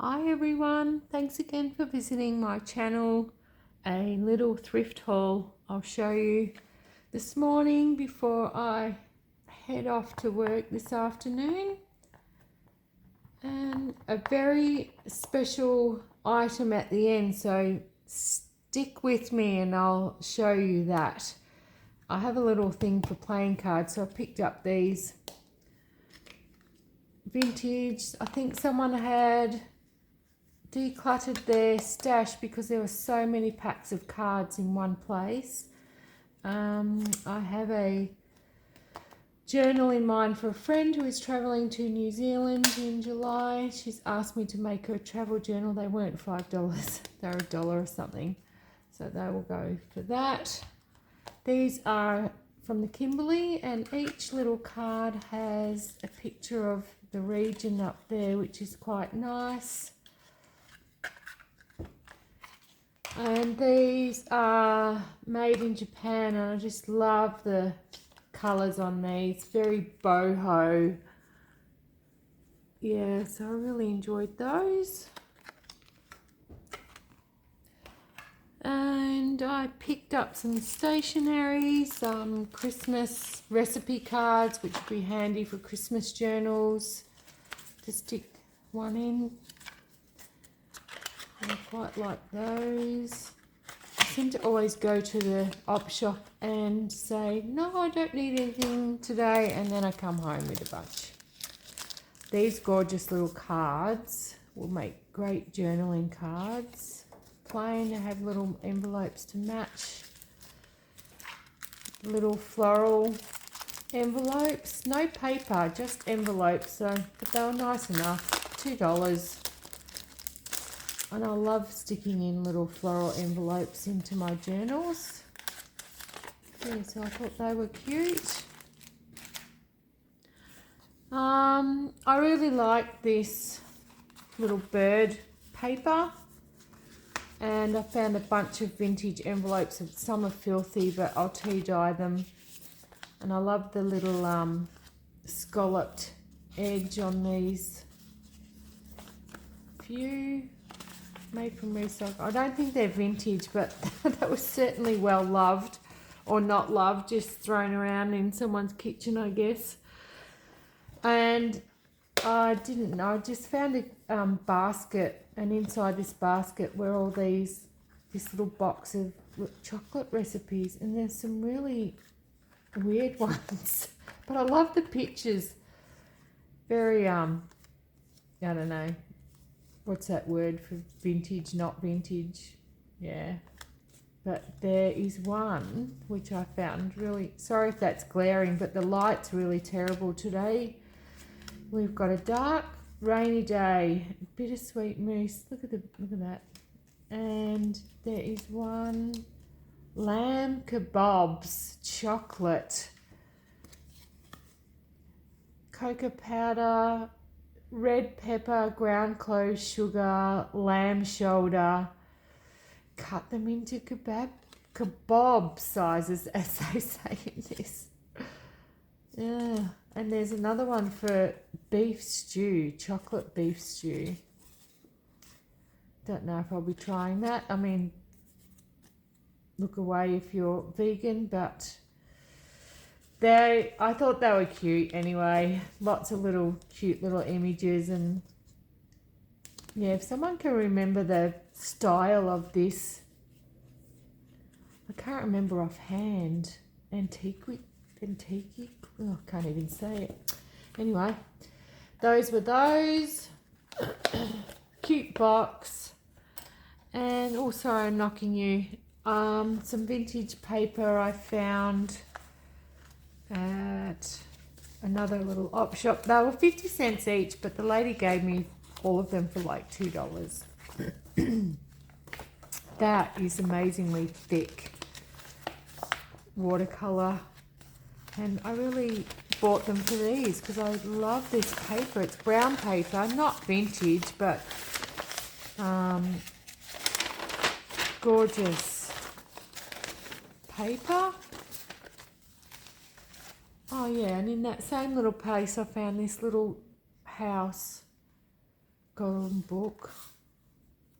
Hi everyone, thanks again for visiting my channel. A little thrift haul I'll show you this morning before I head off to work this afternoon. And a very special item at the end, so stick with me and I'll show you that. I have a little thing for playing cards, so I picked up these vintage. I think someone had decluttered their stash because there were so many packs of cards in one place. I have a journal in mind for a friend who is travelling to New Zealand in July. She's asked me to make her a travel journal. They weren't $5, they're $1 or something, so they will go for that. These are from the Kimberley, and each little card has a picture of the region up there, which is quite nice. And these are made in Japan, and I just love the colours on these. Very boho. Yeah, so I really enjoyed those. And I picked up some stationery, some Christmas recipe cards, which would be handy for Christmas journals to stick one in. I quite like those. I seem to always go to the op shop and say, no, I don't need anything today, and then I come home with a bunch. These gorgeous little cards will make great journaling cards. Plain, they have little envelopes to match. Little floral envelopes, no paper, just envelopes, so but they were nice enough. $2. And I love sticking in little floral envelopes into my journals. Yeah, so I thought they were cute. I really like this little bird paper. And I found a bunch of vintage envelopes. Some are filthy, but I'll tea dye them. And I love the little scalloped edge on these. Few made from recycle. I don't think they're vintage, but that was certainly well loved, or not loved, just thrown around in someone's kitchen, I guess. And I didn't know, I just found a basket, and inside this basket were all this little box of chocolate recipes, and there's some really weird ones, but I love the pictures. Very I don't know, what's that word for vintage, not vintage? Yeah. But there is one which I found really, sorry if that's glaring, but the light's really terrible today. We've got a dark, rainy day, bittersweet mousse. Look at that. And there is one lamb kebabs, chocolate, cocoa powder, red pepper, ground clove, sugar, lamb shoulder. Cut them into kebab sizes, as they say in this. Yeah, and there's another one for beef stew, chocolate beef stew. Don't know if I'll be trying that. I mean, look away if you're vegan, but I thought they were cute anyway. Lots of cute little images, and yeah, if someone can remember the style of this, I can't remember offhand. Antique, oh, I can't even say it. Anyway, those were those. Cute box. And also, I'm knocking you. Some vintage paper I found at another little op shop. They were 50 cents each, but the lady gave me all of them for like $2. That is amazingly thick watercolor, and I really bought them for these because I love this paper. It's brown paper, not vintage, but gorgeous paper. Oh yeah, and in that same little place I found this little house historical book.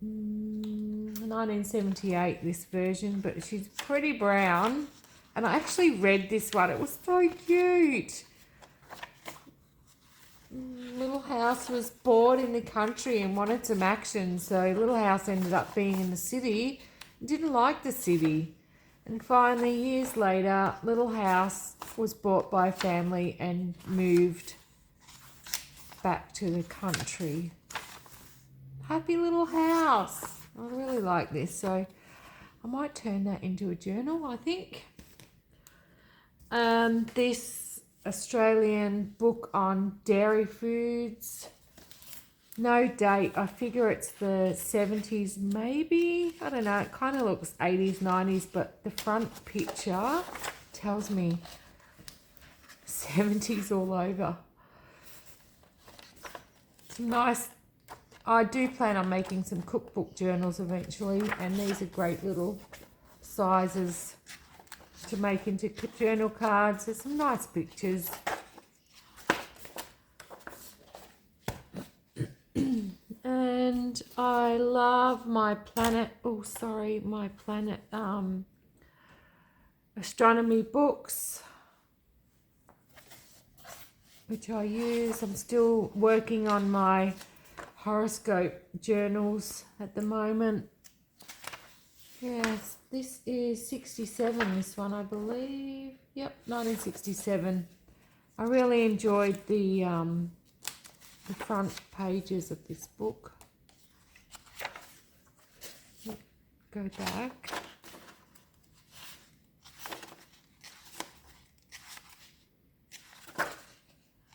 1978, this version, but she's pretty brown. And I actually read this one. It was so cute. Little House was bored in the country and wanted some action, so Little House ended up being in the city. Didn't like the city. And finally, years later, Little House was bought by a family and moved back to the country. Happy Little House. I really like this, so I might turn that into a journal, I think. This Australian book on dairy foods. No date. I figure it's the 70s, maybe. I don't know. It kind of looks 80s, 90s, but the front picture tells me 70s all over. Some nice. I do plan on making some cookbook journals eventually, and these are great little sizes to make into journal cards. There's some nice pictures. And I love my planet, astronomy books, which I use. I'm still working on my horoscope journals at the moment. Yes, this is 67, this one, I believe. Yep, 1967. I really enjoyed the front pages of this book. Go back.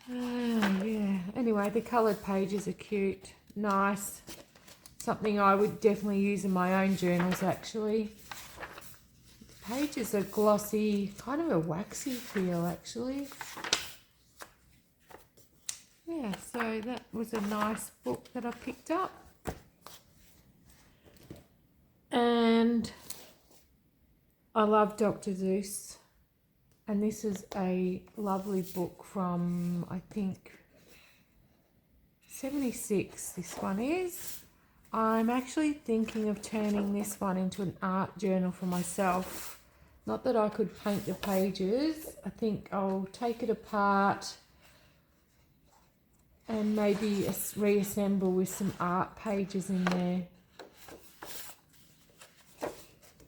Yeah. Anyway, the coloured pages are cute, nice. Something I would definitely use in my own journals, actually. The pages are glossy, kind of a waxy feel, actually. Yeah, so that was a nice book that I picked up. And I love Dr. Seuss. And this is a lovely book from, I think, 76, this one is. I'm actually thinking of turning this one into an art journal for myself. Not that I could paint the pages. I think I'll take it apart and maybe reassemble with some art pages in there.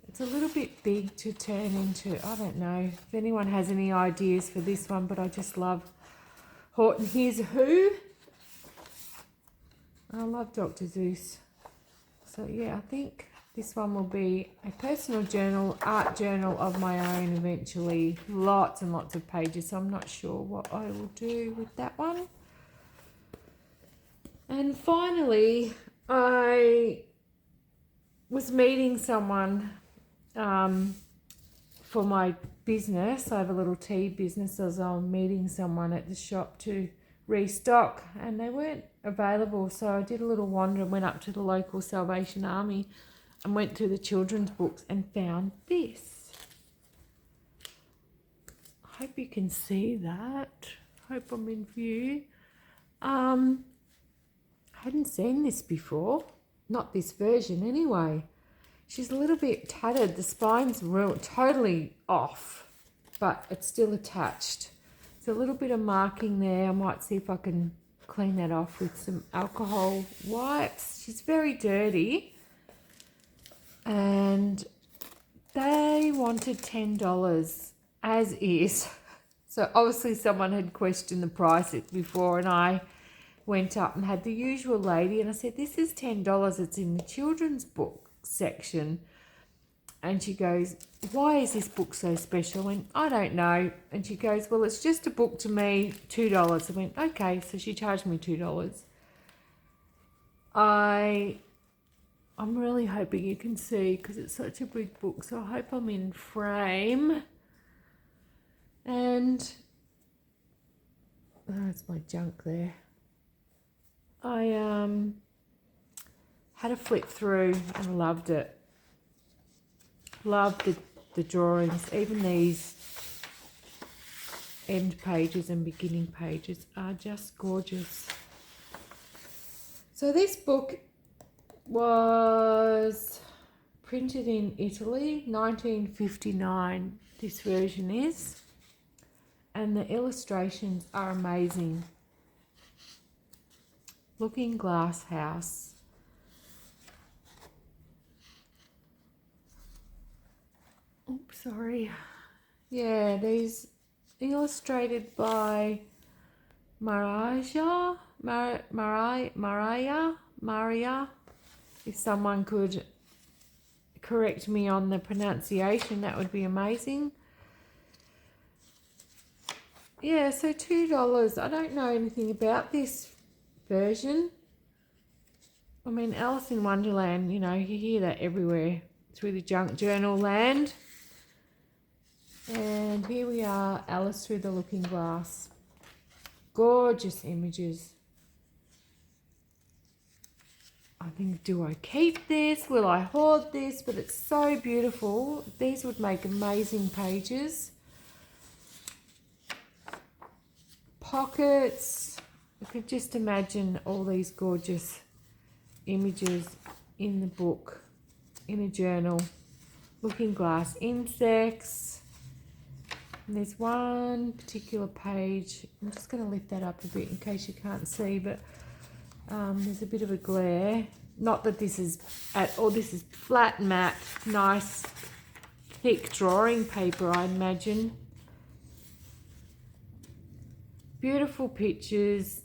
It's a little bit big to turn into, I don't know if anyone has any ideas for this one, but I just love Horton Hears a Who. I love Dr. Seuss. So yeah, I think this one will be a personal journal, art journal of my own eventually. Lots and lots of pages, so I'm not sure what I will do with that one. And finally, I was meeting someone for my business. I have a little tea business, so I was meeting someone at the shop to restock, and they weren't available, so I did a little wander and went up to the local Salvation Army and went through the children's books and found this. I hope you can see that. Hope I'm in view. I hadn't seen this before, not this version anyway. She's a little bit tattered. The spine's totally off, but it's still attached. There's a little bit of marking there. I might see if I can clean that off with some alcohol wipes. She's very dirty. And they wanted $10 as is. So obviously someone had questioned the price before, and I went up and had the usual lady and I said, this is $10. It's in the children's book section. And she goes, why is this book so special? I went, I don't know. And she goes, well, it's just a book to me, $2. I went, okay. So she charged me $2. I'm really hoping you can see because it's such a big book. So I hope I'm in frame. And it's my junk there. I had a flip through and loved it. Loved the drawings. Even these end pages and beginning pages are just gorgeous. So this book was printed in Italy, 1959, this version is. And the illustrations are amazing. Looking Glass House. Oops, sorry. Yeah, these illustrated by Maria. If someone could correct me on the pronunciation, that would be amazing. Yeah, so $2. I don't know anything about this version. I mean, Alice in Wonderland, you know, you hear that everywhere through the junk journal land. And here we are, Alice Through the Looking Glass. Gorgeous images. I think, do I keep this? Will I hoard this? But it's so beautiful. These would make amazing pages. Pockets. I could just imagine all these gorgeous images in the book, in a journal. Looking glass insects. And there's one particular page. I'm just going to lift that up a bit in case you can't see, but there's a bit of a glare. Not that this is at all. This is flat, matte, nice, thick drawing paper, I imagine. Beautiful pictures.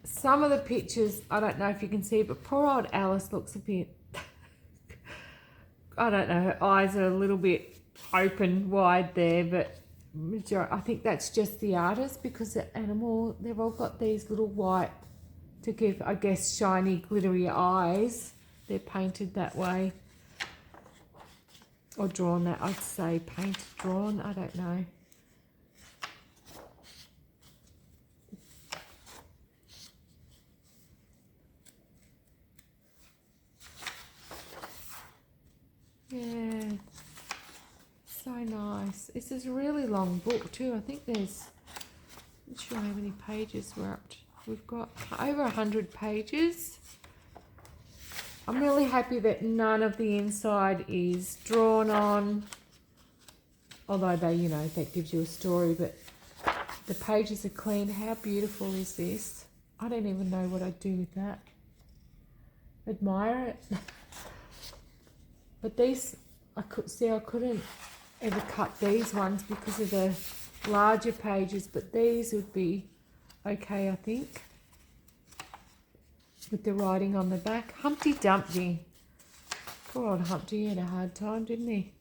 Some of the pictures, I don't know if you can see, but poor old Alice looks a bit, I don't know, her eyes are a little bit open wide there, but I think that's just the artist, because the animal, they've all got these little white, to give, I guess, shiny, glittery eyes. They're painted that way. Or drawn that, I'd say painted, drawn, I don't know. Yeah, so nice. This is a really long book too. I think there's, I'm not sure how many pages we're up to. We've got over 100 pages. I'm really happy that none of the inside is drawn on, although they, you know, that gives you a story, but the pages are clean. How beautiful is this? I don't even know what I'd do with that. Admire it. But these, I couldn't ever cut these ones because of the larger pages, but these would be okay, I think, with the writing on the back. Humpty Dumpty. Poor old Humpty had a hard time, didn't he?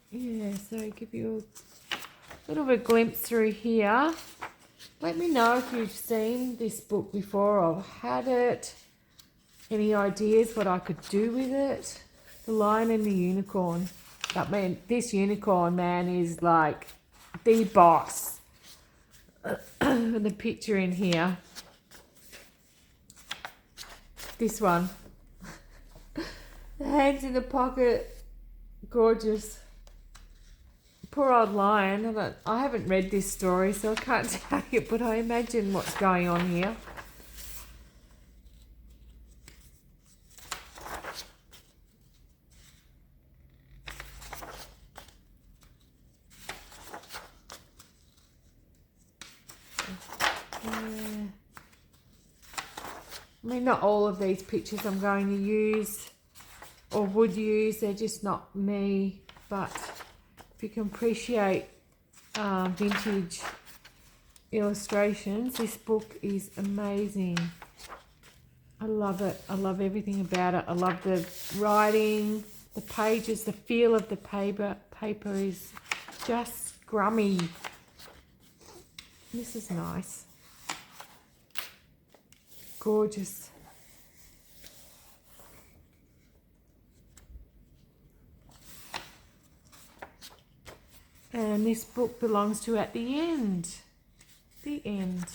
Yeah, so give you a little bit of glimpse through here. Let me know if you've seen this book before or had it. Any ideas what I could do with it? The Lion and the Unicorn. I mean, this unicorn, man, is like the boss. And the picture in here. This one. The hands in the pocket. Gorgeous. Poor old lion. I haven't read this story, so I can't tell you, but I imagine what's going on here. I mean, not all of these pictures I'm going to use or would use. They're just not me. But if you can appreciate vintage illustrations, this book is amazing. I love it. I love everything about it. I love the writing, the pages, the feel of the paper. Paper is just scrummy. This is nice. Gorgeous. And this book belongs to At the End. The End.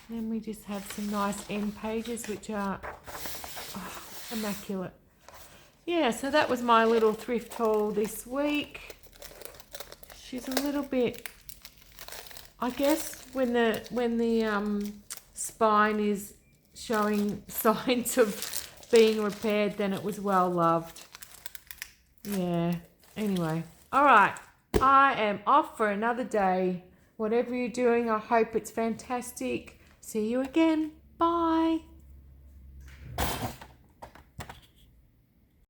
Then we just have some nice end pages, which are immaculate. Yeah, so that was my little thrift haul this week. She's a little bit I guess when the spine is showing signs of being repaired, then it was well loved. Yeah. Anyway, all right. I am off for another day. Whatever you're doing, I hope it's fantastic. See you again. Bye.